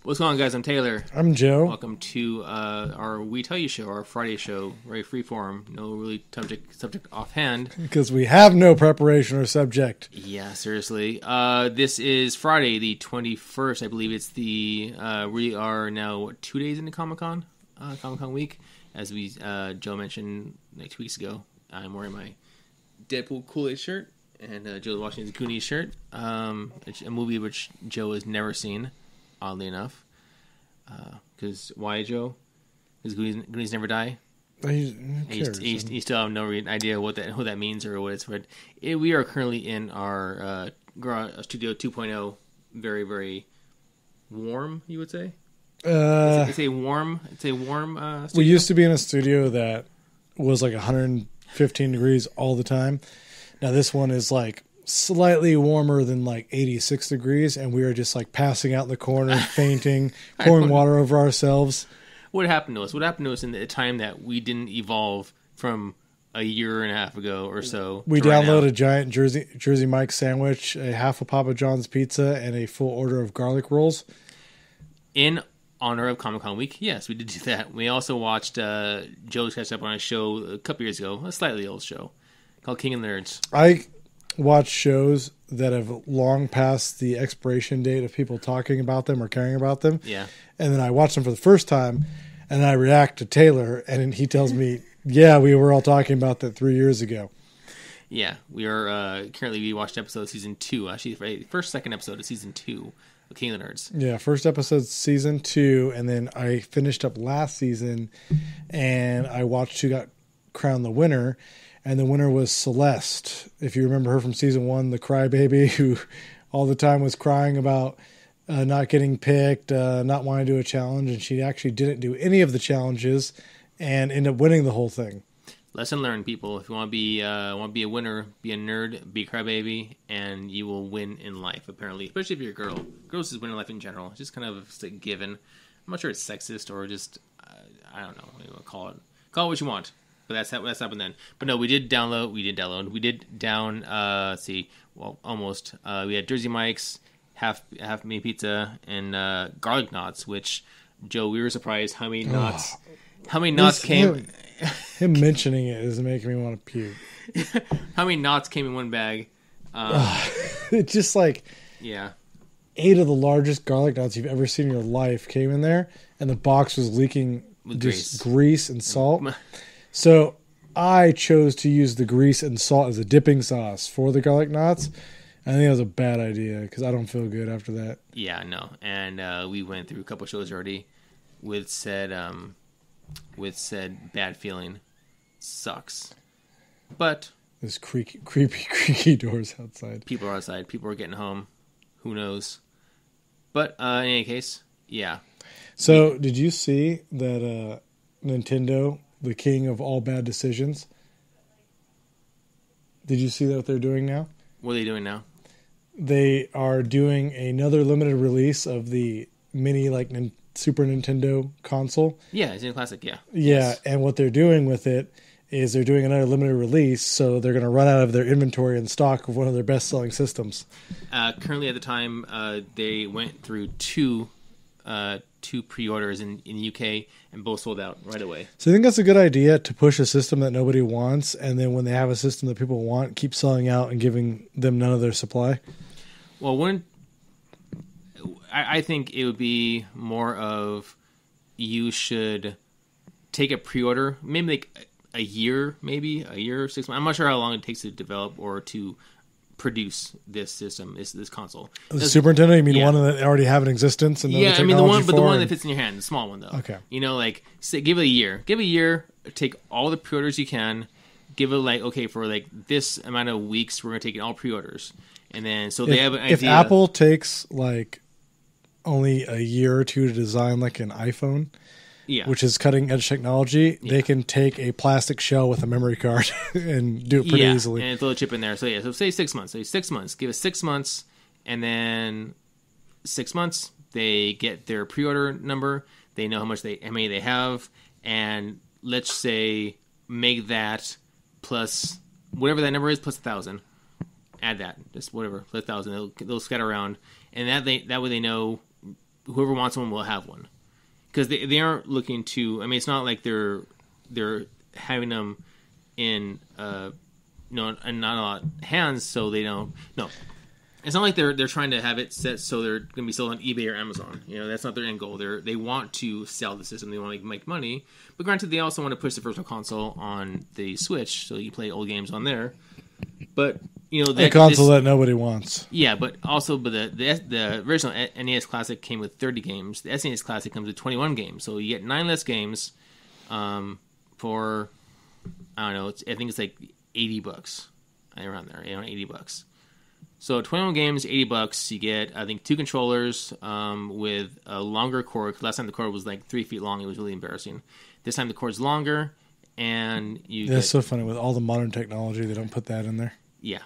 What's going on, guys? I'm Taylor. I'm Joe. Welcome to our We Tell You show, our Friday show, very free form, no really subject offhand. Because we have no preparation or subject. Yeah, seriously. This is Friday, the 21st. I believe it's the we are now 2 days into Comic-Con week. As Joe mentioned like 2 weeks ago, I'm wearing my Deadpool Kool-Aid shirt, and Joe's watching his Goonies shirt, a movie which Joe has never seen. Oddly enough, because why, Joe? Because Goonies never die. You still have no idea what that means or what it's. But we are currently in our Studio 2.0, very very warm. You would say. It's a warm. Studio. We used to be in a studio that was like 115 degrees all the time. Now this one is like slightly warmer than like 86 degrees, and we were just like passing out in the corner, fainting, pouring water over ourselves. What happened to us? What happened to us in the time that we didn't evolve from a year and a half ago or so? We downloaded a giant Jersey Mike's sandwich, a half a Papa John's pizza, and a full order of garlic rolls. In honor of Comic-Con week, yes, we did do that. We also watched Joe's catch up on a show a couple years ago, a slightly old show called King of Nerds. I watch shows that have long passed the expiration date of people talking about them or caring about them. Yeah. And then I watch them for the first time, and I react to Taylor, and he tells me, yeah, we were all talking about that 3 years ago. Yeah. We are currently, we watched episode season 2, actually, second episode of season 2 of King of the Nerds. Yeah, first episode season 2, and then I finished up last season, and I watched who got crowned the winner. And the winner was Celeste. If you remember her from season 1, the crybaby who all the time was crying about not getting picked, not wanting to do a challenge. And she actually didn't do any of the challenges and ended up winning the whole thing. Lesson learned, people. If you want to be a winner, be a nerd, be a crybaby, and you will win in life, apparently. Especially if you're a girl. Girls just win in life in general. It's just kind of a given. I'm not sure it's sexist or just, I don't know. What you want to call it. Call it what you want. But that's happened then. But no, we did download. We had Jersey Mike's, half meat pizza, and garlic knots. Which, Joe, we were surprised how many knots. How many knots came? Him mentioning it is making me want to puke. How many knots came in one bag? It's just like 8 of the largest garlic knots you've ever seen in your life came in there, and the box was leaking with just grease and salt. So I chose to use the grease and salt as a dipping sauce for the garlic knots. I think that was a bad idea because I don't feel good after that. Yeah, no. And we went through a couple shows already with said bad feeling. Sucks. But there's creaky doors outside. People are outside. People are getting home. Who knows? But in any case, yeah. So did you see that Nintendo, the king of all bad decisions? Did you see what they're doing now? What are they doing now? They are doing another limited release of the mini Super Nintendo console. Yeah, it's SNES Classic, yeah. Yeah, yes. And what they're doing with it is they're doing another limited release, so they're going to run out of their inventory and stock of one of their best-selling systems. Currently at the time, they went through two pre-orders in the UK, and both sold out right away. So I think that's a good idea to push a system that nobody wants, and then when they have a system that people want, keep selling out and giving them none of their supply. Well, I think it would be more of you should take a pre-order, maybe like a year, 6 months. I'm not sure how long it takes to develop or to produce this system, this console. The Super Nintendo? You mean one that already have in existence? And yeah, I mean the one that fits in your hand, the small one though. Okay. Give it a year. Give it a year. Take all the pre-orders you can. Give it for this amount of weeks, we're gonna take all pre-orders, and then they have an idea. If Apple takes only a year or two to design an iPhone, which is cutting edge technology, they can take a plastic shell with a memory card and do it pretty easily. And throw a chip in there. So say 6 months. Say 6 months. Give it 6 months, and then 6 months they get their pre-order number. They know how many they have, and let's say make that plus whatever that number is plus 1,000. Add that, just whatever, plus 1,000. They'll scatter around, and that way they know whoever wants one will have one, because they aren't looking to. I mean, it's not like they're having them in not a lot of hands, so they don't. No, it's not like they're trying to have it set so they're going to be sold on eBay or Amazon. That's not their end goal. They want to sell the system. They want to make money. But granted, they also want to push the virtual console on the Switch, so you play old games on there. But a console that nobody wants. Yeah, but the original NES Classic came with 30 games. The SNES Classic comes with 21 games. So you get 9 less games for, I don't know, I think it's like $80 around there, $80. So 21 games, $80. You get, I think, 2 controllers with a longer cord. Last time the cord was like 3 feet long. It was really embarrassing. This time the cord's longer, and That's so funny. With all the modern technology, they don't put that in there. Yeah.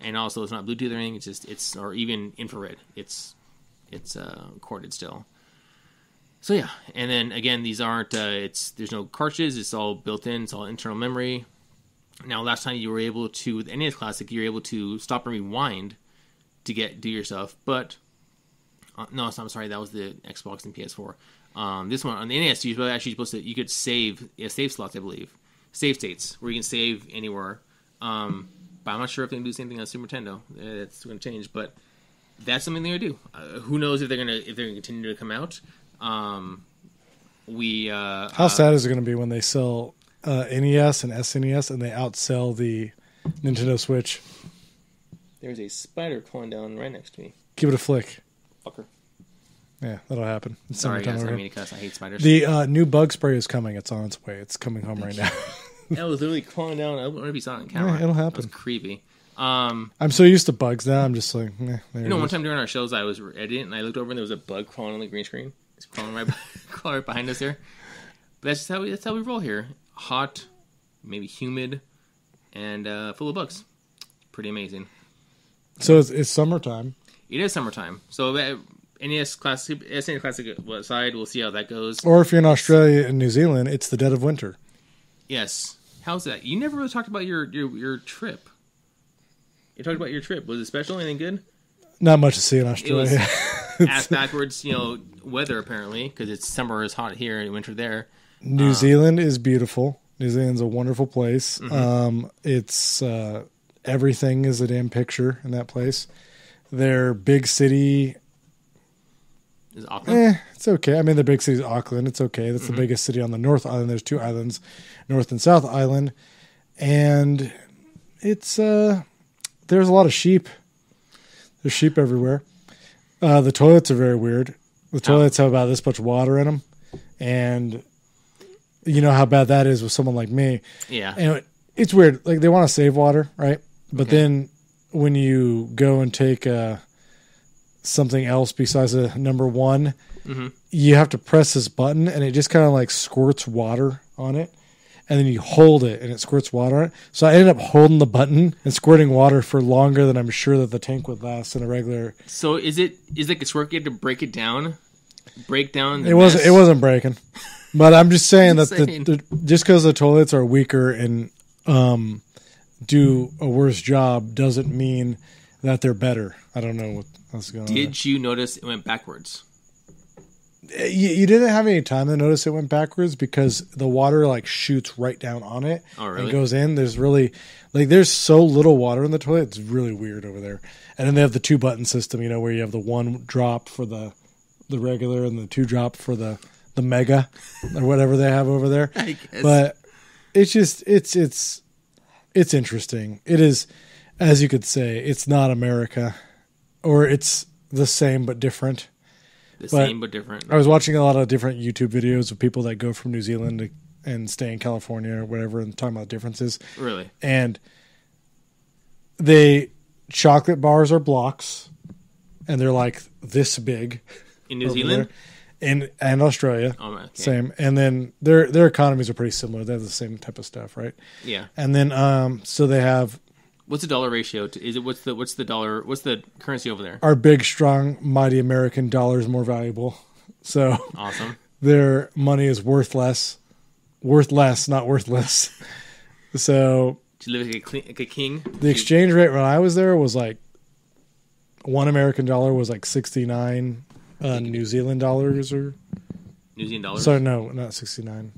And also, it's not Bluetooth or anything. It's or even infrared. It's corded still. So yeah, and then again, these aren't. There's no cartridges. It's all built in. It's all internal memory. Now, last time you were able to with NES Classic, you were able to stop and rewind to do your stuff. But no, I'm sorry, that was the Xbox and PS4. This one on the NES, you were actually supposed to. You could save slots, I believe, save states where you can save anywhere. But I'm not sure if they can do the same thing on Super Nintendo. That's going to change, but that's something they're going to do. Who knows if they're going to continue to come out? How sad is it going to be when they sell NES and SNES and they outsell the Nintendo Switch? There's a spider crawling down right next to me. Give it a flick. Fucker. Yeah, that'll happen. It's sorry, guys. I mean to cuss. I hate spiders. The new bug spray is coming. It's on its way. It's coming home right now. That was literally crawling down. I wonder if you saw it on camera. Yeah, it'll happen. It was creepy. I'm so used to bugs now. I'm just like, one time during our shows, I was editing and I looked over and there was a bug crawling on the green screen. It's crawling right behind us here. But that's how we roll here. Hot, maybe humid, and full of bugs. Pretty amazing. So it's summertime. It is summertime. So NES Classic side, we'll see how that goes. Or if you're in Australia and New Zealand, it's the dead of winter. Yes. How's that? You never really talked about your trip. You talked about your trip. Was it special? Anything good? Not much to see in Australia. It was ass backwards, weather apparently, because it's summer is hot here and winter there. New Zealand is beautiful. New Zealand's a wonderful place. Mm-hmm. It's everything is a damn picture in that place. Their big city is Auckland. It's okay. I mean, the big city is Auckland. It's okay. That's the biggest city on the North Island. There's 2 islands, North and South Island, and it's there's a lot of sheep. There's sheep everywhere. The toilets are very weird. The toilets have about this much water in them, and you know how bad that is with someone like me. Yeah, and it's weird. Like they want to save water, right? But then when you go and take something else besides a number 1, you have to press this button, and it just kind of like squirts water on it. And then you hold it, and it squirts water on it. So I ended up holding the button and squirting water for longer than I'm sure that the tank would last in a regular. So is like a squirt you have to break it down? Break down the It wasn't breaking. But I'm just saying that just because the toilets are weaker and do a worse job doesn't mean that they're better. I don't know what's going on. Did you notice it went backwards? You didn't have any time to notice it went backwards because the water like shoots right down on it and goes in. There's really there's so little water in the toilet. It's really weird over there. And then they have the 2-button system, where you have the 1 drop for the regular and the 2 drop for the mega or whatever they have over there. I guess. But it's just it's interesting. It is, as you could say, it's not America, or it's the same but different. Same but different. I was watching a lot of different YouTube videos of people that go from New Zealand and stay in California or whatever and talking about differences. Really? And chocolate bars are blocks, and they're like this big. In New Zealand? And Australia. Oh, okay. Same. And then their economies are pretty similar. They have the same type of stuff, right? Yeah. And then so they have. What's the dollar ratio? What's the dollar? What's the currency over there? Our big, strong, mighty American dollar is more valuable. So awesome. Their money is worth less, not worthless. So to live like a king. The exchange rate when I was there was like $1 American was like 69 New Zealand dollars or New Zealand dollars. sorry, no, not 69.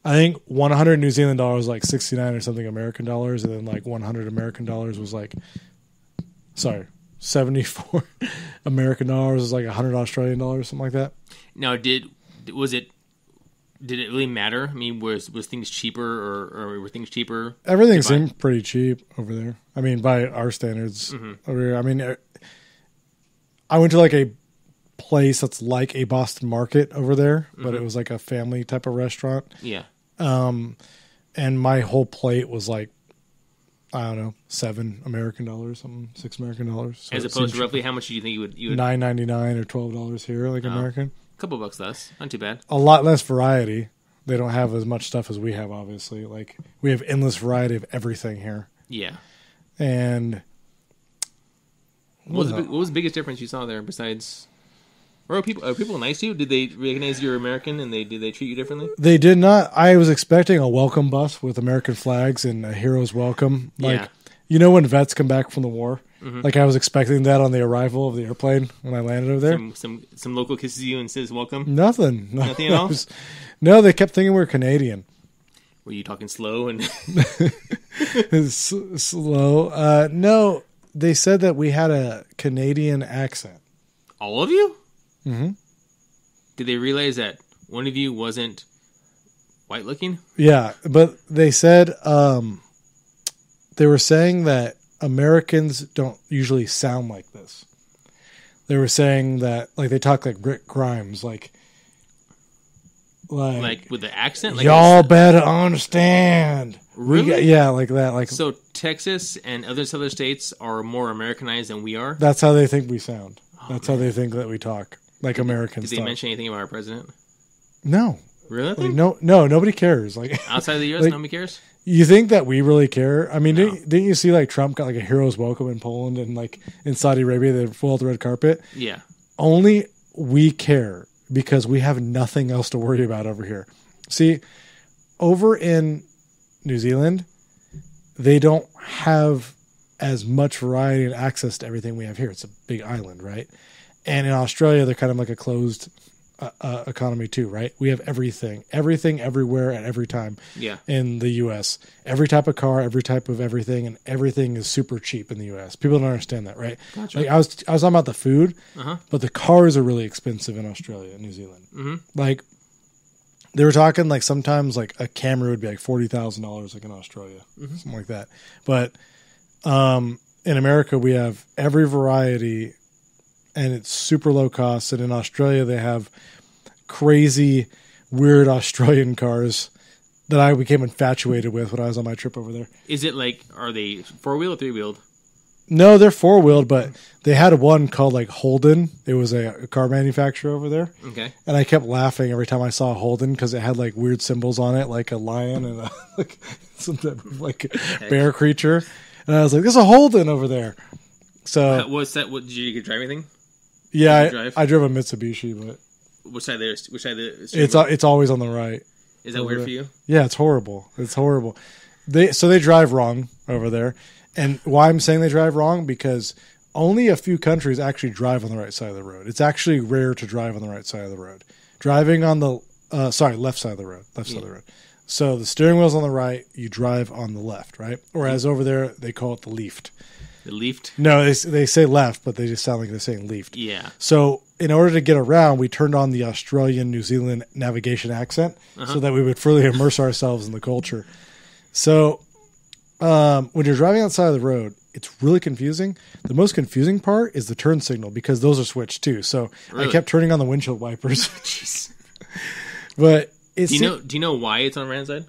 I think 100 New Zealand dollars was like 69 or something American dollars, and then like 100 American dollars was like, 74 American dollars was like 100 Australian dollars, something like that. Now, did it really matter? I mean, was things cheaper or were things cheaper? Everything seemed pretty cheap over there. I mean, by our standards. Mm-hmm. Over here. I mean, I went to like a place that's like a Boston Market over there, but it was like a family type of restaurant. Yeah. And my whole plate was like, I don't know, $7 American dollars, something, $6 American dollars. So as opposed to roughly how much do you think you would $9.99 or $12 here, like American. A couple bucks less, not too bad. A lot less variety. They don't have as much stuff as we have, obviously. Like we have endless variety of everything here. Yeah. And what was the biggest difference you saw there besides? Or are people nice to you? Did they recognize you're American and did they treat you differently? They did not. I was expecting a welcome bus with American flags and a hero's welcome. Like, you know when vets come back from the war? Mm-hmm. Like I was expecting that on the arrival of the airplane when I landed over there. Some local kisses you and says welcome? Nothing. Nothing at all? No, they kept thinking we were Canadian. Were you talking slow and slow? No, they said that we had a Canadian accent. All of you? Mm-hmm. Did they realize that one of you wasn't white looking? Yeah, but they said they were saying that Americans don't usually sound like this. They were saying that like they talk like Rick Grimes, like with the accent. Like y'all better understand. Really? Yeah, like that. Like so, Texas and other southern states are more Americanized than we are. That's how they think we sound. That's how they think that we talk. Like Americans. Did they mention anything about our president? No. Really? Like, no, nobody cares. Like outside of the U.S., nobody cares. You think that we really care? I mean, didn't you see like Trump got like a hero's welcome in Poland and like in Saudi Arabia they pulled the red carpet? Yeah. Only we care because we have nothing else to worry about over here. See, over in New Zealand, they don't have as much variety and access to everything we have here. It's a big island, right? And in Australia, they're kind of like a closed economy too, right? We have everything, everywhere, at every time. Yeah. In the U.S., every type of car, every type of everything, and everything is super cheap in the U.S. People don't understand that, right? Gotcha. Like I was talking about the food, but the cars are really expensive in Australia and New Zealand. Mm-hmm. Like they were talking, like sometimes like a Camry would be like $40,000, like in Australia, something like that. But in America, we have every variety. And it's super low cost. And in Australia, they have crazy, weird Australian cars that I became infatuated with when I was on my trip over there. Is it like, are they 4-wheel or 3-wheeled? No, they're 4-wheeled, but they had one called like Holden. It was a car manufacturer over there. Okay. And I kept laughing every time I saw Holden because it had like weird symbols on it, like a lion and like some type of like bear creature. And I was like, there's a Holden over there. So what's that? What did you drive anything? Yeah, I drove a Mitsubishi, but which side there? Which side there? It's always on the right. Is that weird for you? Yeah, it's horrible. It's horrible. They drive wrong over there, and why I'm saying they drive wrong because only a few countries actually drive on the right side of the road. It's actually rare to drive on the right side of the road. Driving on the left side of the road, side of the road. So the steering wheel's on the right, you drive on the left, right? Whereas over there they call it the left. The left? No, they say left, but they just sound like they're saying left. Yeah. So in order to get around, we turned on the Australian New Zealand navigation accent so that we would fully immerse ourselves in the culture. So when you're driving outside of the road, it's really confusing. The most confusing part is the turn signal because those are switched too. So really? I kept turning on the windshield wipers. Jeez. But do you know why it's on the right hand side?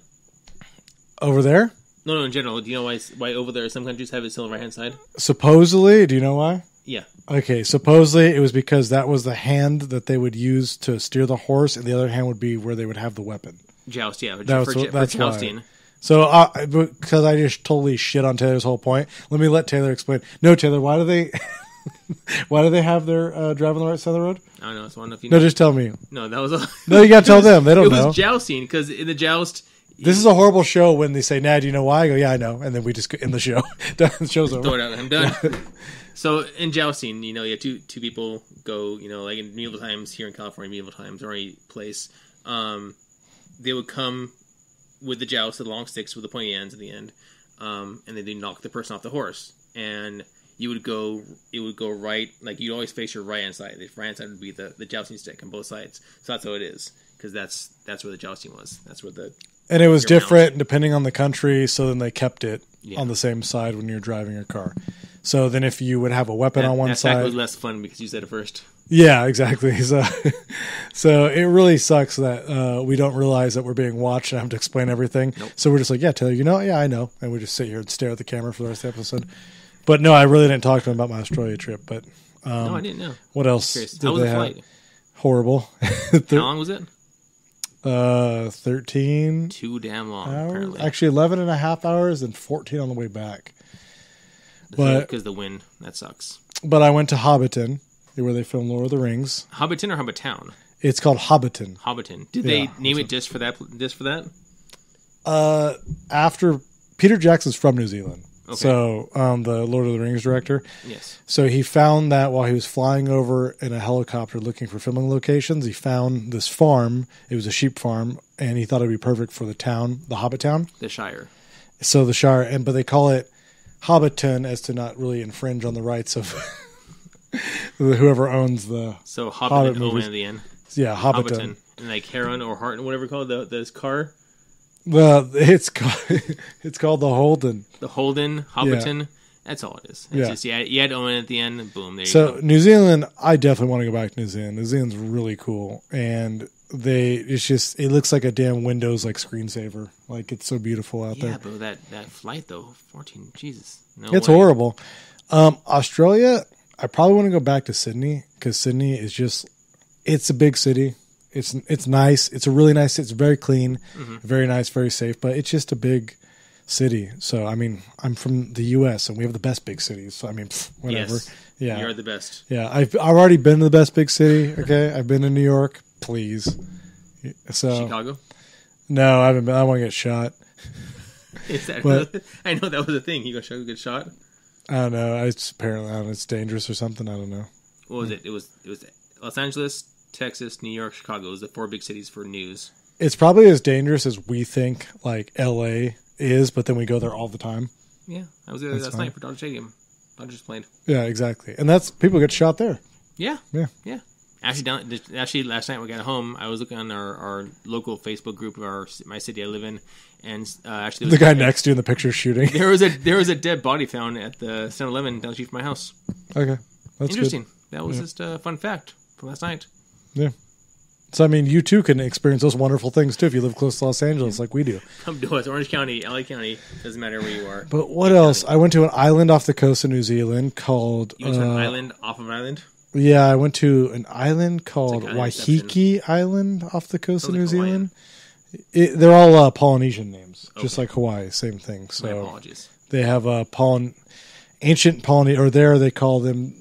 Over there? No, in general. Do you know why over there some countries have it still on the right-hand side? Supposedly. Do you know why? Yeah. Okay, supposedly it was because that was the hand that they would use to steer the horse, and the other hand would be where they would have the weapon. Joust, yeah. That's jousting. Why. So, because I just totally shit on Taylor's whole point, let me let Taylor explain. No, Taylor, why do they have their drive on the right side of the road? I don't know. It's one enough. No, just tell me. No, that was No, you got to tell them. They don't know. It was jousting, because in the joust... This is a horrible show when they say, "Nah, do you know why?" I go, "Yeah, I know," and then we just end the show. The show's over. Throw it out. I'm done. So in jousting, you have two people go, like in medieval times here in California, medieval times or any place, they would come with the joust, the long sticks with the pointy ends at the end, and then they knock the person off the horse, and it would go right, like you'd always face your right hand side. The right hand side would be the jousting stick on both sides. So that's how it is, because that's where the jousting was. That's where and it was different depending on the country. So then they kept it on the same side when you're driving your car. So then if you would have a weapon on one side, that was less fun because you said it first. Yeah, exactly. So it really sucks that we don't realize that we're being watched and have to explain everything. Nope. So we're just like, yeah, Taylor, yeah, I know. And we just sit here and stare at the camera for the rest of the episode. But no, I really didn't talk to him about my Australia trip. But no, I didn't know. What else? How was the flight? Horrible. How long was it? 13. Too damn long, hours? Apparently. Actually, 11 and a half hours and 14 on the way back. Because the wind, that sucks. But I went to Hobbiton, where they filmed Lord of the Rings. Hobbiton or Hobbitown? It's called Hobbiton. Hobbiton. Did they name it just for that? After Peter Jackson's from New Zealand. Okay. So, the Lord of the Rings director. Yes. So he found that while he was flying over in a helicopter looking for filming locations, he found this farm. It was a sheep farm, and he thought it'd be perfect for the town, the Hobbit town. The Shire. So the Shire, but they call it Hobbiton as to not really infringe on the rights of whoever owns the Hobbit and Owen at the end. Yeah, Hobbiton. And like Heron or Hart, whatever it's called, this car. Well, it's called the Holden. The Holden, Hobbiton. Yeah. That's all it is. It's just you had Owen at the end, and boom, there you go. So New Zealand, I definitely want to go back to New Zealand. New Zealand's really cool, and it looks like a damn Windows like screensaver. Like it's so beautiful out there. Yeah, but that flight though, 14, Jesus, no it's way. Horrible. Australia, I probably want to go back to Sydney because Sydney is it's a big city. It's nice. It's a really nice. It's very clean, very nice, very safe. But it's just a big city. So I mean, I'm from the U.S. and we have the best big cities. So I mean, whatever. Yes, yeah, you are the best. Yeah, I've already been to the best big city. Okay, I've been to New York. Please. So Chicago. No, I haven't been. I want to get shot. Is that? I know that was a thing. You go get shot. I don't know. It's dangerous or something. I don't know. What was it? It was Los Angeles, Texas, New York, Chicago. It was the 4 big cities for news. It's probably as dangerous as we think, like L.A. is, but then we go there all the time. Yeah, I was there last night for Dodger Stadium. Dodgers played. Yeah, exactly, and that's people get shot there. Yeah. Actually, last night when we got home, I was looking on our local Facebook group of my city I live in, and actually the guy next to you in the picture shooting. There was a dead body found at the 7-Eleven down the street from my house. Okay, that's interesting. Good. That was just a fun fact from last night. Yeah. So I mean, you too can experience those wonderful things too if you live close to Los Angeles, like we do. Come to us, Orange County, LA County, doesn't matter where you are. But what else? I went to an island off the coast of New Zealand called. You went to an island off of an island. Yeah, I went to an island called Waiheke Island off the coast of New Zealand. They're all Polynesian names, just like Hawaii, same thing. So my apologies. They have ancient Polynesia, or there they call them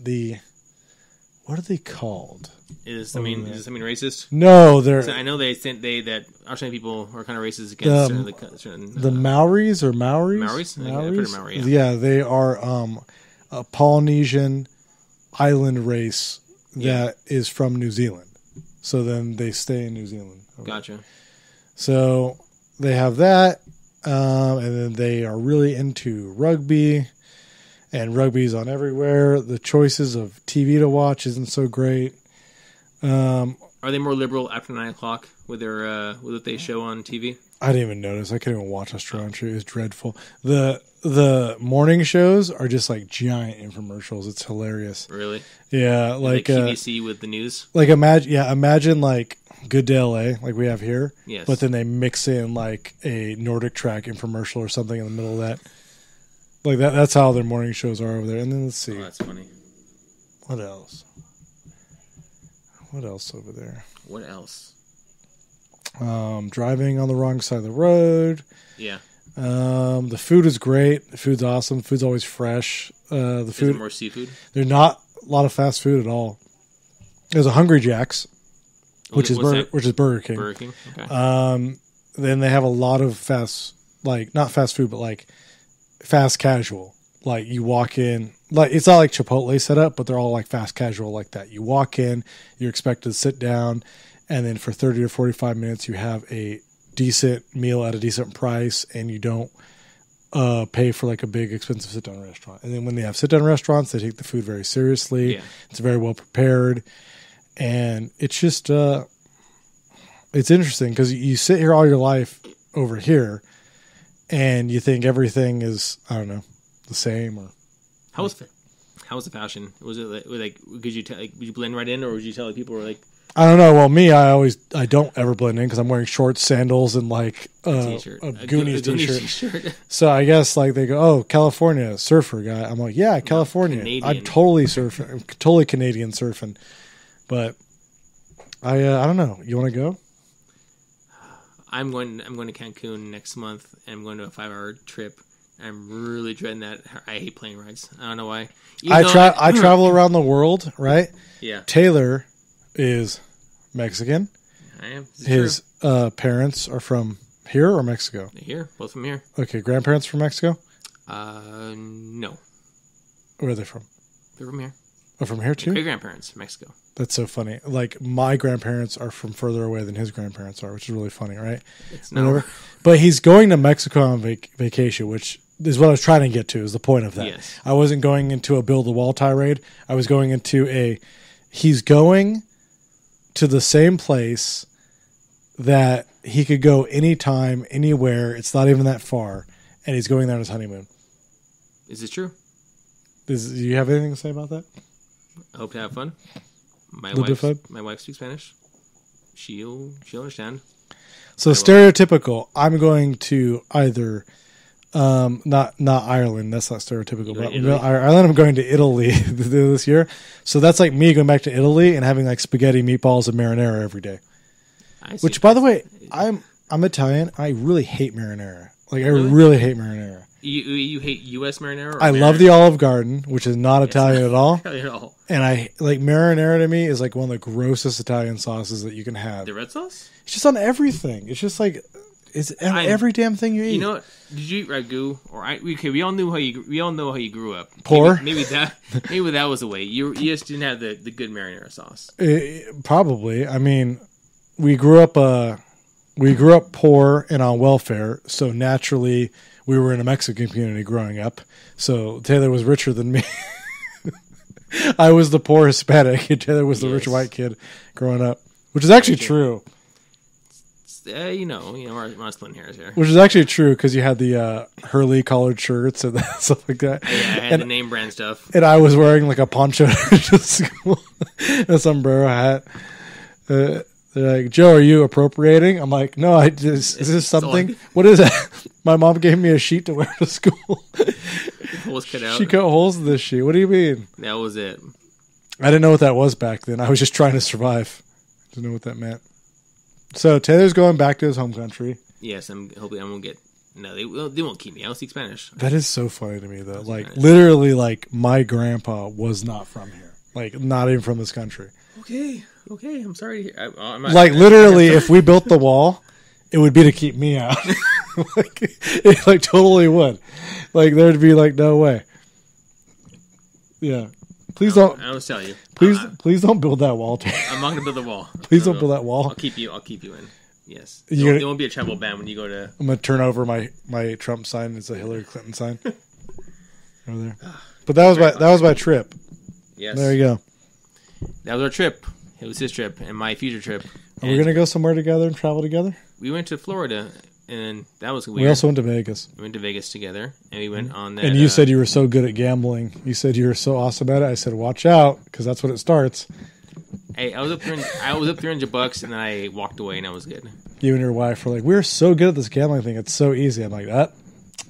what are they called? Does this mean racist? No, they're. So I know that Australian people are kind of racist against certain the Maoris or Maoris. Maoris? Maori, yeah, they are a Polynesian island race that is from New Zealand. So then they stay in New Zealand. Okay. Gotcha. So they have that, and then they are really into rugby, and rugby's on everywhere. The choices of TV to watch isn't so great. Are they more liberal after 9 o'clock with their with what they show on TV? I didn't even notice. I couldn't even watch Australian show. It was dreadful. The morning shows are just like giant infomercials. It's hilarious. Really? Yeah, like QVC with the news. Like imagine like Good Day LA, like we have here. Yes. But then they mix in like a Nordic Track infomercial or something in the middle of that. Like that's how their morning shows are over there. And then let's see. Oh, that's funny. What else? What else over there? What else? Driving on the wrong side of the road. Yeah. The food is great. The food's awesome. Food's always fresh. The food. Is it more seafood? There's not a lot of fast food at all. There's a Hungry Jack's, which is Burger King. Burger King. Okay. Then they have a lot of not fast food, but like fast casual. Like you walk in, like it's not like Chipotle set up, but they're all like fast casual like that. You walk in, you're expected to sit down, and then for 30 to 45 minutes, you have a decent meal at a decent price, and you don't pay for like a big expensive sit down restaurant. And then when they have sit down restaurants, they take the food very seriously. Yeah. It's very well prepared, and it's just it's interesting because you sit here all your life over here, and you think everything is, I don't know, the same. Or how was the fashion? Was it like could you tell, like, would you blend right in, or would you tell like, people were like? I don't know. Well, me, I don't ever blend in because I'm wearing shorts, sandals, and like a Goonies t-shirt. So I guess like they go, oh, California surfer guy. I'm like, yeah, California. Canadian. I'm totally surfing. I'm totally Canadian surfing. But I don't know. You want to go? I'm going to Cancun next month, and I'm going to a 5-hour trip. I'm really dreading that. I hate plane rides. I don't know why. I travel around the world, right? Yeah. Taylor is Mexican. I am. His parents are from here or Mexico? Here, both from here. Okay, grandparents from Mexico? No. Where are they from? They're from here. Oh, from here too? Great grandparents, Mexico. That's so funny. Like my grandparents are from further away than his grandparents are, which is really funny, right? It's not. But he's going to Mexico on vacation, which is what I was trying to get to. Is the point of that? Yes. I wasn't going into a build the wall tirade. I was going into he's going to the same place that he could go anytime, anywhere. It's not even that far, and he's going there on his honeymoon. Is it true? Do you have anything to say about that? I hope to have fun. My wife speaks Spanish. She'll understand. So stereotypical. I'm going to either not Ireland. That's not stereotypical. But Ireland. I'm going to Italy this year. So that's like me going back to Italy and having like spaghetti, meatballs, and marinara every day. Which, by the way, I'm Italian. I really hate marinara. Like I really hate marinara. You hate U.S. marinara? I love the Olive Garden, which is not Italian at all. Italian at all. And I like marinara. To me is like one of the grossest Italian sauces that you can have. The red sauce? It's just on everything. It's just like it's every damn thing you eat. You know what? Did you eat ragu? We all know how you grew up. Poor. Maybe that was the way. You just didn't have the good marinara sauce. Probably. I mean, we grew up poor and on welfare, so naturally we were in a Mexican community growing up. So Taylor was richer than me. I was the poor Hispanic, and Taylor was the rich white kid growing up, which is actually true. We're not splitting hairs here. Which is actually true because you had the Hurley collared shirts and stuff like that. Yeah, I had the name brand stuff. And I was wearing like a poncho to school, a sombrero hat. They're like, Joe, are you appropriating? I'm like, no, is this something? What is that? My mom gave me a sheet to wear to school. Holes cut out. She cut holes in this sheet. What do you mean? That was it. I didn't know what that was back then. I was just trying to survive. I didn't know what that meant. So Taylor's going back to his home country. Yes, hopefully I won't get. No, they won't keep me. I don't speak Spanish. That is so funny to me, though. Like literally, like my grandpa was not from here. Like not even from this country. Okay. I'm sorry to hear. Like literally, if we built the wall, it would be to keep me out. It like totally would. Like there'd be like no way. Yeah. Please don't. I'll just tell you. Please don't build that wall. I'm not gonna build the wall. Please don't build that wall. I'll keep you in. Yes. There won't be a travel ban when you go to. I'm gonna turn over my Trump sign. It's a Hillary Clinton sign. Over there. But that was my trip. Yes. There you go. That was our trip. It was his trip and my future trip. Are we gonna go somewhere together and travel together? We went to Florida, and that was weird. We also went to Vegas. We went to Vegas together, and we went on that. And you said you were so good at gambling. You said you were so awesome at it. I said, watch out, because that's when it starts. Hey, I was up $300, and then I walked away, and I was good. You and your wife were like, we're so good at this gambling thing. It's so easy. I'm like,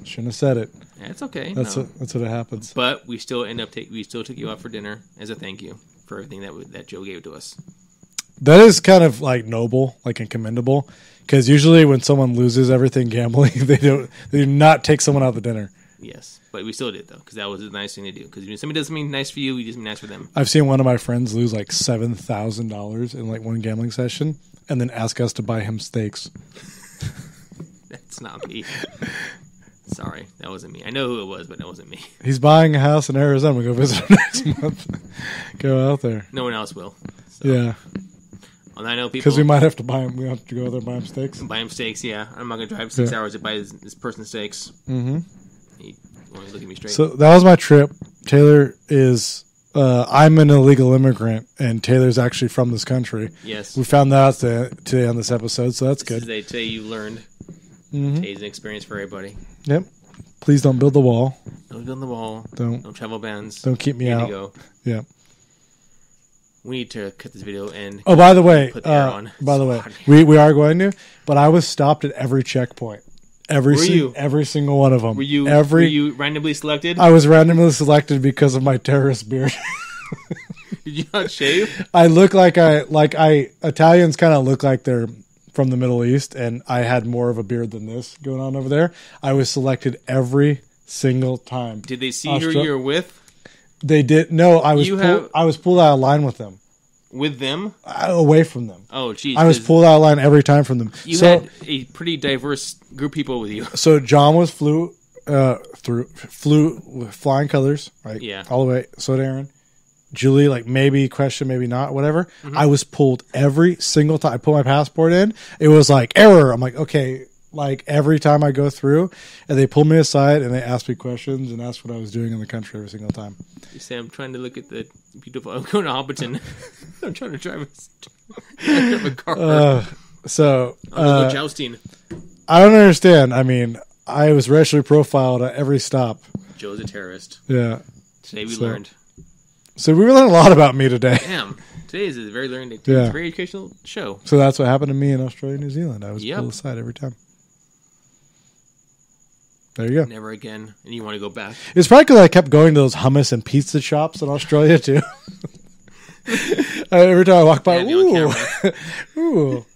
shouldn't have said it. That's okay. That's what it happens. But we still took you out for dinner as a thank you for everything that Joe gave to us. That is kind of like noble, like and commendable, because usually when someone loses everything gambling, they do not take someone out to dinner. Yes, but we still did though, because that was a nice thing to do. Because when somebody does something nice for you, you just be nice for them. I've seen one of my friends lose like $7,000 in like one gambling session, and then ask us to buy him steaks. That's not me. Sorry, that wasn't me. I know who it was, but that wasn't me. He's buying a house in Arizona. We'll go visit him next month. Go out there. No one else will. So. Yeah. Well, I know people. Because we might have to buy him. We have to go there and buy him steaks. Buy him steaks, yeah. I'm not going to drive 6 hours to buy his person steaks. Mm-hmm. He won't look at me straight. So that was my trip. Taylor is... I'm an illegal immigrant, and Taylor's actually from this country. Yes. We found that out today on this episode, so that's good. Today you learned. Mm-hmm. Today's an experience for everybody. Yep. Please don't build the wall. Don't build the wall. Don't travel bans. Don't keep me out. Go. Yeah. We need to cut this video and... Oh, by the way, put the air on. We are going to, but I was stopped at every checkpoint. Every single one of them. Were you randomly selected? I was randomly selected because of my terrorist beard. Did you not shave? I look Italians kind of look like they're from the Middle East, and I had more of a beard than this going on over there. I was selected every single time. Did they see who you were with? They did. No, I was pulled out of line with them. With them? Away from them. Oh, geez. I was pulled out of line every time from them. You had a pretty diverse group of people with you. So John flew with flying colors, right? Yeah. All the way. So did Aaron. Julie, like maybe question, maybe not, whatever. Mm-hmm. I was pulled every single time. I put my passport in. It was like error. I'm like, okay. Like every time I go through, and they pull me aside and they ask me questions and ask what I was doing in the country every single time. You say, I'm trying to look at the beautiful... I'm going to Hobbiton. I'm trying to drive a car. So... go jousting. I don't understand. I mean, I was racially profiled at every stop. Joe's a terrorist. Yeah. Today we learned. So we learned a lot about me today. Damn. Today is a very learning day. Yeah. It's a very educational show. So that's what happened to me in Australia and New Zealand. I was pulled aside every time. There you go. Never again. And you want to go back. It's probably because I kept going to those hummus and pizza shops in Australia, too. Every time I walk by, ooh.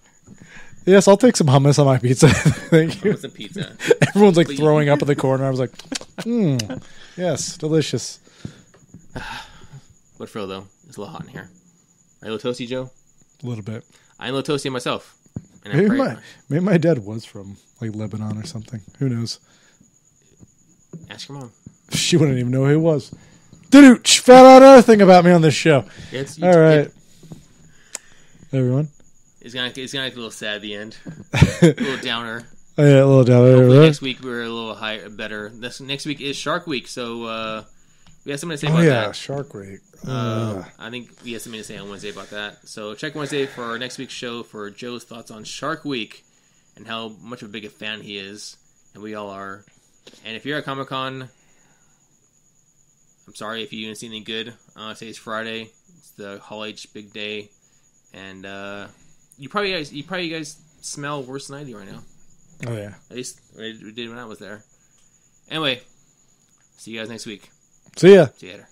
Yes, I'll take some hummus on my pizza. Thank you. Hummus and pizza. Everyone's like throwing up in the corner. I was like, yes, delicious. What feel, though? It's a little hot in here. Are you a little toasty, Joe? A little bit. I'm a little toasty myself. And maybe my dad was from like Lebanon or something. Who knows? Ask your mom. She wouldn't even know who it was. Dude, found out another thing about me on this show. All right. Everyone. It's gonna be a little sad at the end. A little downer. Oh, yeah, a little downer. Hopefully next week we're a little higher, better. Next week is Shark Week, so we have something to say about that. Oh, yeah, Shark Week. I think we have something to say on Wednesday about that. So check Wednesday for our next week's show for Joe's thoughts on Shark Week and how much of a big a fan he is, and we all are. And if you're at Comic-Con, I'm sorry if you didn't see anything good. Today's Friday. It's the Hall H big day. And you probably guys smell worse than I do right now. Oh, yeah. At least we did when I was there. Anyway, see you guys next week. See ya. See you later.